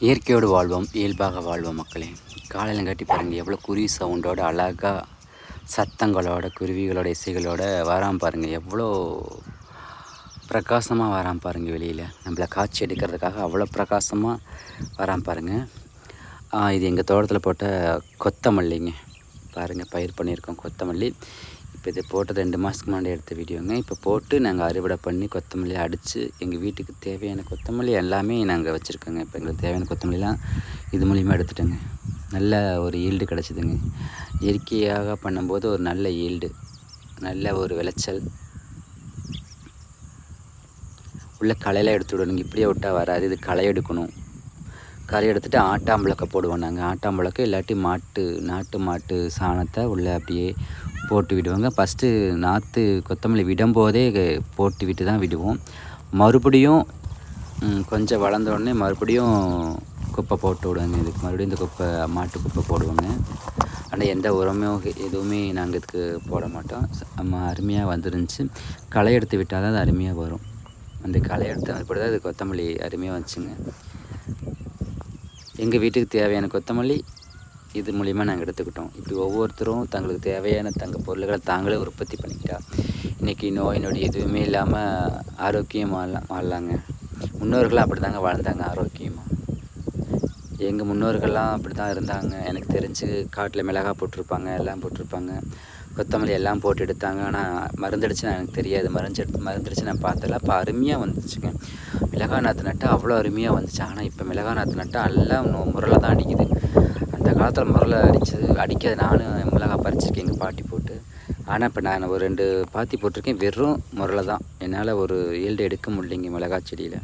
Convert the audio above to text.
இயற்கையோடு வாழ்வோம், இயல்பாக வாழ்வோம் மக்களே. காலையில் காட்டி பாருங்கள், எவ்வளோ குருவி சவுண்டோட அழகாக சத்தங்களோட குருவிகளோட இசைகளோட வராமல் பாருங்கள், எவ்வளோ பிரகாசமாக வராமல் பாருங்கள். வெளியில் நம்மளை காட்சி எடுக்கிறதுக்காக அவ்வளோ பிரகாசமாக வராமல் பாருங்கள். இது எங்கள் தோட்டத்தில் போட்ட கொத்தமல்லிங்க. பாருங்கள், பயிர் பண்ணியிருக்கோம் கொத்தமல்லி. இப்போ இது போட்டது 2 மாதத்துக்கு முன்னாடி எடுத்த வீடியோங்க. இப்போ போட்டு நாங்கள் அறுவடை பண்ணி கொத்தமல்லி அடித்து எங்கள் வீட்டுக்கு தேவையான கொத்தமல்லி எல்லாமே நாங்கள் வச்சுருக்கோங்க. இப்போ எங்களுக்கு தேவையான கொத்தமல்லிலாம் இது மூலிமா எடுத்துட்டோங்க. நல்ல ஒரு ஈல்டு கிடச்சிதுங்க. இயற்கையாக பண்ணும்போது ஒரு நல்ல ஈல்டு, நல்ல ஒரு விளைச்சல். உள்ள களையெல்லாம் எடுத்து விடணுங்க. இப்படியே விட்டால் வராது, இது களை எடுக்கணும். களை எடுத்துகிட்டு ஆட்டாம்புழக்க போடுவோம் நாங்கள். ஆட்டாம்புழக்க இல்லாட்டி நாட்டு மாட்டு சாணத்தை உள்ளே அப்படியே போட்டு விடுவோங்க. ஃபஸ்ட்டு நாற்று கொத்தமல்லி விடும்போதே போட்டு விட்டு தான் விடுவோம். மறுபடியும் கொஞ்சம் வளர்ந்தோடனே மறுபடியும் குப்பை போட்டு விடுவோங்க. இதுக்கு மறுபடியும் இந்த குப்பை மாட்டு குப்பை போடுவோங்க. ஆனால் எந்த உரமும் எதுவுமே நாங்கள் இதுக்கு போட மாட்டோம். அருமையாக வந்துருந்துச்சு. களை எடுத்து விட்டால் தான் அது அருமையாக வரும். அந்த களை எடுத்து மறுபடி தான் இது கொத்தமல்லி அருமையாக வந்துச்சுங்க. எங்கள் வீட்டுக்கு தேவையான கொத்தமல்லி இது மூலிமா நாங்கள் எடுத்துக்கிட்டோம். இப்படி ஒவ்வொருத்தரும் தங்களுக்கு தேவையான பொருள்களை தாங்களே உற்பத்தி பண்ணிக்கிட்டா இன்றைக்கி நோய் நொடி எதுவுமே இல்லாமல் ஆரோக்கியமாக வாழலாங்க. முன்னோர்கள்லாம் அப்படி தாங்க வாழ்ந்தாங்க, ஆரோக்கியமாக. எங்கள் முன்னோர்கள்லாம் அப்படி தான் இருந்தாங்க. எனக்கு தெரிஞ்சு காட்டில் மிளகாய் போட்டிருப்பாங்க, எல்லாம் போட்டிருப்பாங்க, கொத்தமல்லி எல்லாம் போட்டு எடுத்தாங்க. ஆனால் மருந்தடிச்சு எனக்கு தெரியாது. மருந்தடிச்சு நான் பார்த்தல. அப்போ அருமையாக வந்துச்சுங்க. மிளகாய் நாற்று நட்டால் அவ்வளோ அருமையாக வந்துச்சு. ஆனால் இப்போ மிளகாய் நாற்று நட்டால் எல்லாம் முரலை தான் அடிக்குது. அந்த காலத்தில் முரலை அடிக்காது. நானும் மிளகாய் பறிச்சிருக்கேன் எங்கள் பாட்டி போட்டு. ஆனால் இப்போ நான் ஒரு 2 பாத்தி போட்டிருக்கேன், வெறும் முரலை தான். என்னால் ஒரு ஈல்டு எடுக்க முடியலைங்க மிளகாய் செடியில்.